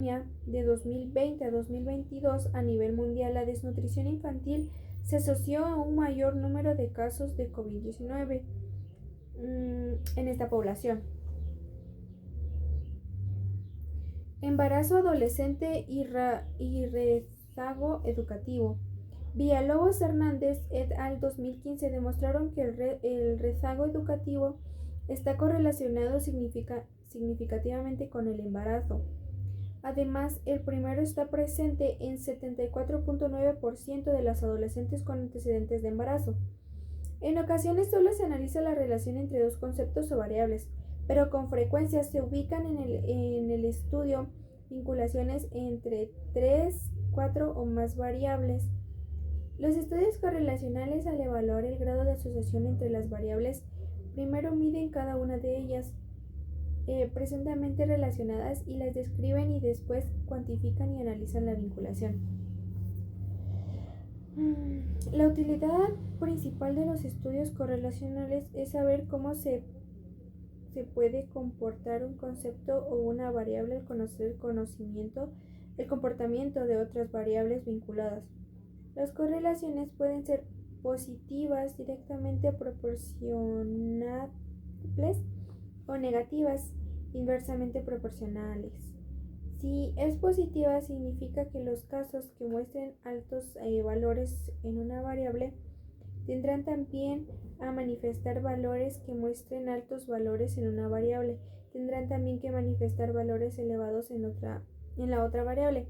de 2020 a 2022 a nivel mundial, la desnutrición infantil se asoció a un mayor número de casos de COVID-19 en esta población. Embarazo adolescente y rezago educativo. Villalobos Hernández et al. 2015 demostraron que el rezago educativo está correlacionado significativamente con el embarazo. Además, el primero está presente en 74.9% de las adolescentes con antecedentes de embarazo. En ocasiones solo se analiza la relación entre dos conceptos o variables, pero con frecuencia se ubican en el estudio vinculaciones entre 3, 4 o más variables. Los estudios correlacionales, al evaluar el grado de asociación entre las variables, primero miden cada una de ellas presuntamente relacionadas y las describen, y después cuantifican y analizan la vinculación. La utilidad principal de los estudios correlacionales es saber cómo se puede comportar un concepto o una variable al conocer el comportamiento de otras variables vinculadas. Las correlaciones pueden ser positivas, directamente proporcionables, o negativas, inversamente proporcionales. Si es positiva, significa que los casos que muestren altos valores en una variable tendrán también a manifestar valores que muestren altos valores en una variable. Tendrán también que manifestar valores elevados en la otra variable.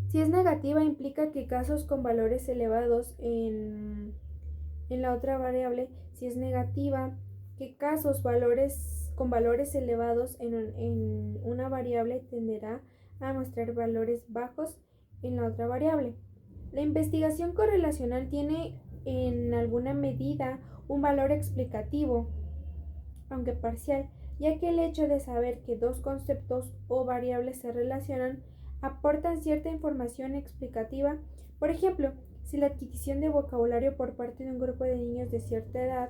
Si es negativa, implica que casos con valores elevados en la otra variable. Si es negativa, que casos con valores elevados en una variable tenderá a mostrar valores bajos en la otra variable. La investigación correlacional tiene en alguna medida un valor explicativo, aunque parcial, ya que el hecho de saber que dos conceptos o variables se relacionan aportan cierta información explicativa. Por ejemplo, si la adquisición de vocabulario por parte de un grupo de niños de cierta edad,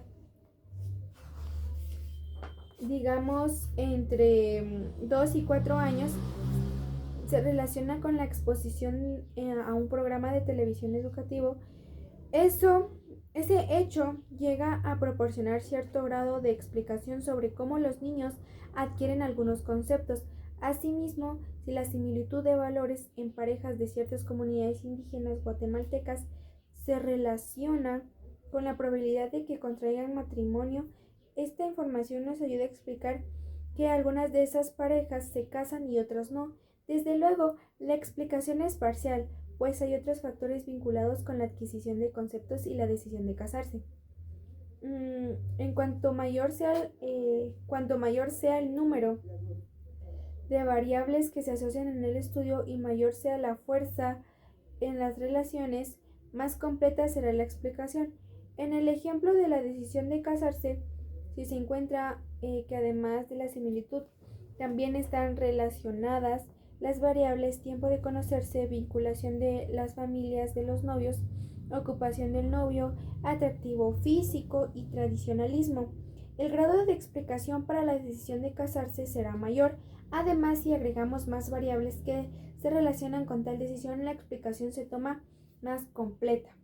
digamos entre 2 y 4 años, se relaciona con la exposición a un programa de televisión educativo, ese hecho llega a proporcionar cierto grado de explicación sobre cómo los niños adquieren algunos conceptos. Asimismo, si la similitud de valores en parejas de ciertas comunidades indígenas guatemaltecas se relaciona con la probabilidad de que contraigan matrimonio, esta información nos ayuda a explicar que algunas de esas parejas se casan y otras no. Desde luego, la explicación es parcial, pues hay otros factores vinculados con la adquisición de conceptos y la decisión de casarse. Cuanto mayor sea el número de variables que se asocian en el estudio y mayor sea la fuerza en las relaciones, más completa será la explicación. En el ejemplo de la decisión de casarse, si se encuentra que además de la similitud también están relacionadas las variables tiempo de conocerse, vinculación de las familias de los novios, ocupación del novio, atractivo físico y tradicionalismo, el grado de explicación para la decisión de casarse será mayor. Además, si agregamos más variables que se relacionan con tal decisión, la explicación se toma más completa.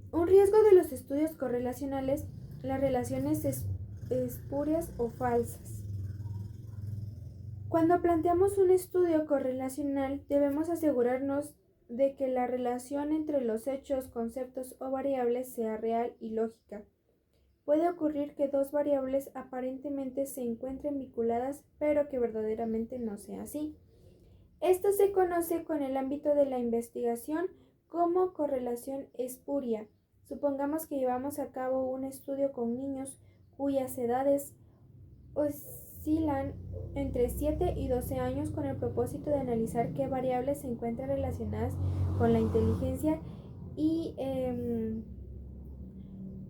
Un riesgo de los estudios correlacionales: las relaciones espurias o falsas. Cuando planteamos un estudio correlacional, debemos asegurarnos de que la relación entre los hechos, conceptos o variables sea real y lógica. Puede ocurrir que dos variables aparentemente se encuentren vinculadas, pero que verdaderamente no sea así. Esto se conoce con el ámbito de la investigación como correlación espuria. Supongamos que llevamos a cabo un estudio con niños cuyas edades oscilan entre 7 y 12 años con el propósito de analizar qué variables se encuentran relacionadas con la inteligencia y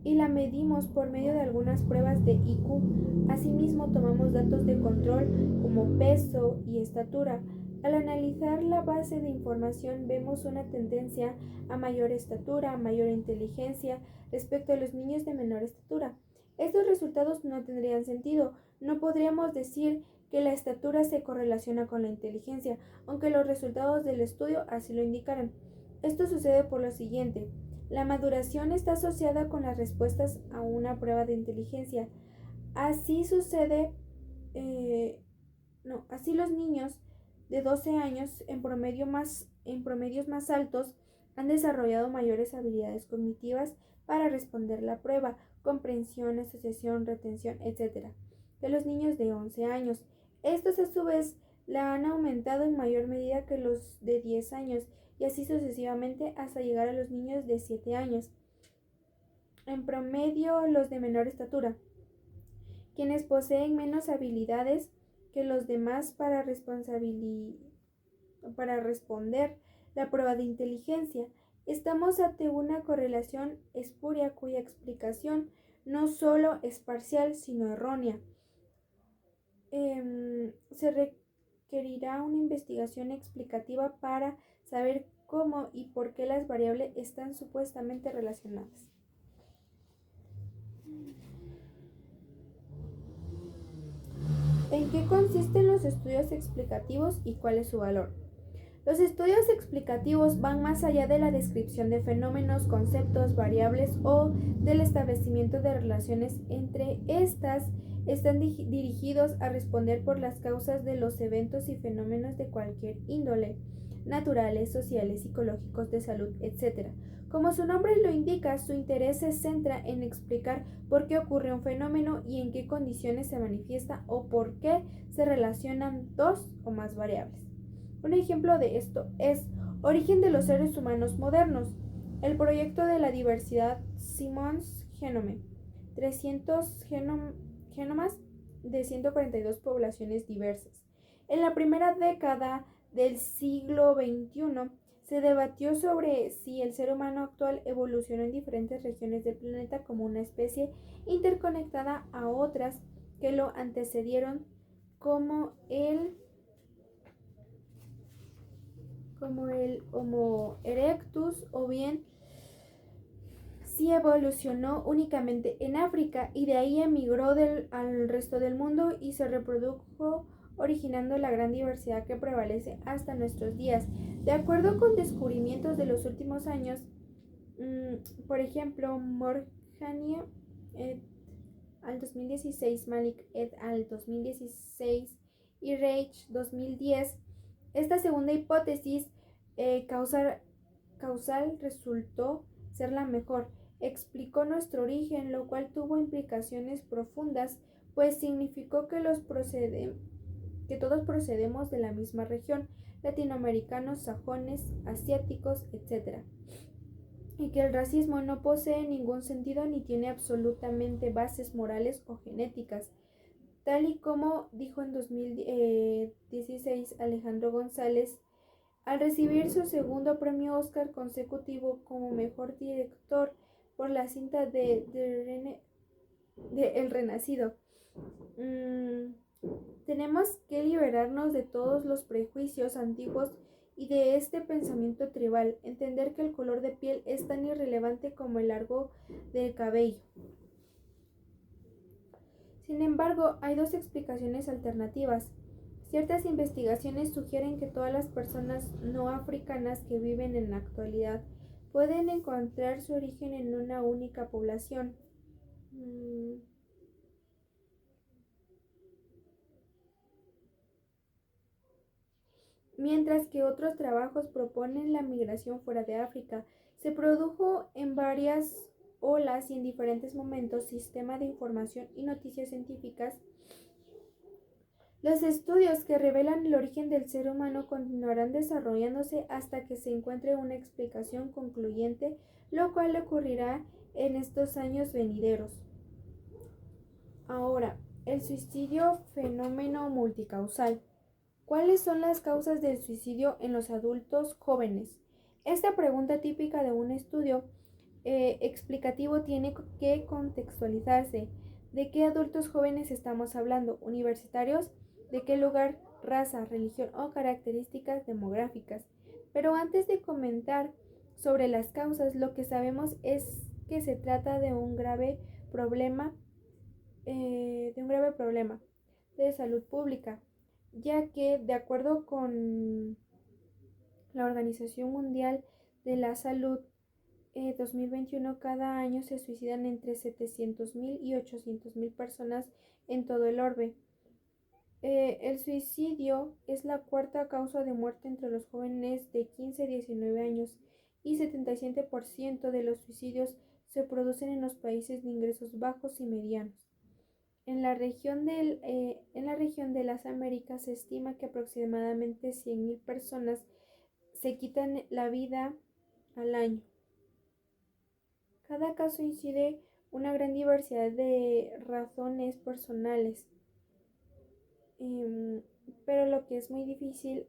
la medimos por medio de algunas pruebas de IQ. Asimismo, tomamos datos de control como peso y estatura. Al analizar la base de información, vemos una tendencia a mayor estatura, a mayor inteligencia respecto a los niños de menor estatura. Estos resultados no tendrían sentido. No podríamos decir que la estatura se correlaciona con la inteligencia, aunque los resultados del estudio así lo indicaran. Esto sucede por lo siguiente. La maduración está asociada con las respuestas a una prueba de inteligencia. Así sucede, así los niños de 12 años en promedios más altos han desarrollado mayores habilidades cognitivas para responder la prueba, comprensión, asociación, retención, etc., que los niños de 11 años. Estos a su vez la han aumentado en mayor medida que los de 10 años y así sucesivamente hasta llegar a los niños de 7 años. En promedio, los de menor estatura, quienes poseen menos habilidades que los demás para responder la prueba de inteligencia. Estamos ante una correlación espuria cuya explicación no solo es parcial, sino errónea. Se requerirá una investigación explicativa para saber cómo y por qué las variables están supuestamente relacionadas. ¿En qué consisten los estudios explicativos y cuál es su valor? Los estudios explicativos van más allá de la descripción de fenómenos, conceptos, variables o del establecimiento de relaciones entre estas. Están dirigidos a responder por las causas de los eventos y fenómenos de cualquier índole, naturales, sociales, psicológicos, de salud, etc. Como su nombre lo indica, su interés se centra en explicar por qué ocurre un fenómeno y en qué condiciones se manifiesta o por qué se relacionan dos o más variables. Un ejemplo de esto es Origen de los seres humanos modernos, el proyecto de la diversidad Simons Genome, 300 genomas de 142 poblaciones diversas. En la primera década del siglo XXI se debatió sobre si el ser humano actual evolucionó en diferentes regiones del planeta como una especie interconectada a otras que lo antecedieron, como el Homo erectus, o bien si evolucionó únicamente en África y de ahí emigró al resto del mundo y se reprodujo, originando la gran diversidad que prevalece hasta nuestros días. De acuerdo con descubrimientos de los últimos años, por ejemplo, Morjania et al 2016, Malik et al 2016 y Reich 2010, esta segunda hipótesis causal resultó ser la mejor. Explicó nuestro origen, lo cual tuvo implicaciones profundas, pues significó que todos procedemos de la misma región, latinoamericanos, sajones, asiáticos, etc., y que el racismo no posee ningún sentido ni tiene absolutamente bases morales o genéticas, tal y como dijo en 2016 Alejandro González al recibir su segundo premio Oscar consecutivo como mejor director por la cinta de El Renacido. Tenemos que liberarnos de todos los prejuicios antiguos y de este pensamiento tribal, entender que el color de piel es tan irrelevante como el largo del cabello. Sin embargo, hay dos explicaciones alternativas. Ciertas investigaciones sugieren que todas las personas no africanas que viven en la actualidad pueden encontrar su origen en una única población. Mientras que otros trabajos proponen la migración fuera de África. Se produjo en varias olas y en diferentes momentos sistema de información y noticias científicas. Los estudios que revelan el origen del ser humano continuarán desarrollándose hasta que se encuentre una explicación concluyente, lo cual ocurrirá en estos años venideros. Ahora, el suicidio, fenómeno multicausal. ¿Cuáles son las causas del suicidio en los adultos jóvenes? Esta pregunta típica de un estudio explicativo tiene que contextualizarse. ¿De qué adultos jóvenes estamos hablando? ¿Universitarios? ¿De qué lugar, raza, religión o características demográficas? Pero antes de comentar sobre las causas, lo que sabemos es que se trata de un grave problema de un grave problema de salud pública, ya que de acuerdo con la Organización Mundial de la Salud, 2021 cada año se suicidan entre 700.000 y 800.000 personas en todo el orbe. El suicidio es la cuarta causa de muerte entre los jóvenes de 15 a 19 años y 77% de los suicidios se producen en los países de ingresos bajos y medianos. En la región de las Américas se estima que aproximadamente 100.000 personas se quitan la vida al año. Cada caso incide una gran diversidad de razones personales, pero lo que es muy difícil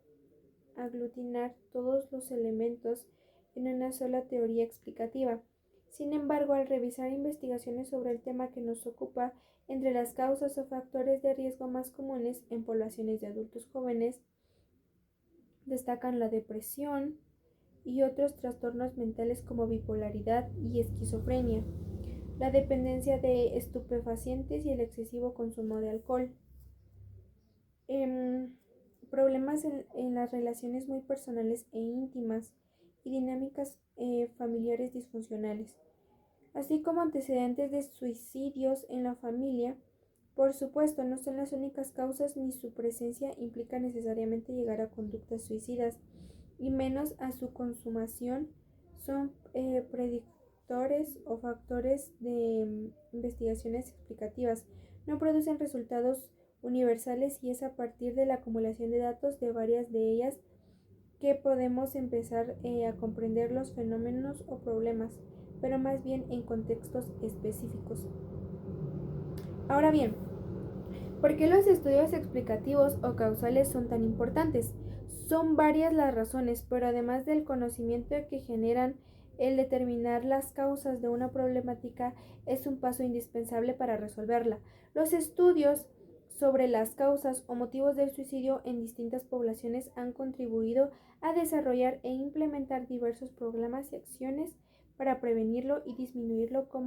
aglutinar todos los elementos en una sola teoría explicativa. Sin embargo, al revisar investigaciones sobre el tema que nos ocupa, entre las causas o factores de riesgo más comunes en poblaciones de adultos jóvenes, destacan la depresión y otros trastornos mentales como bipolaridad y esquizofrenia, la dependencia de estupefacientes y el excesivo consumo de alcohol. Problemas en las relaciones muy personales e íntimas y dinámicas familiares disfuncionales, así como antecedentes de suicidios en la familia. Por supuesto, no son las únicas causas ni su presencia implica necesariamente llegar a conductas suicidas, y menos a su consumación. Son predictores o factores de investigaciones explicativas. No producen resultados universales y es a partir de la acumulación de datos de varias de ellas que podemos empezar a comprender los fenómenos o problemas, pero más bien en contextos específicos. Ahora bien, ¿por qué los estudios explicativos o causales son tan importantes? Son varias las razones, pero además del conocimiento que generan, el determinar las causas de una problemática es un paso indispensable para resolverla. Los estudios sobre las causas o motivos del suicidio en distintas poblaciones han contribuido a desarrollar e implementar diversos programas y acciones para prevenirlo y disminuirlo, como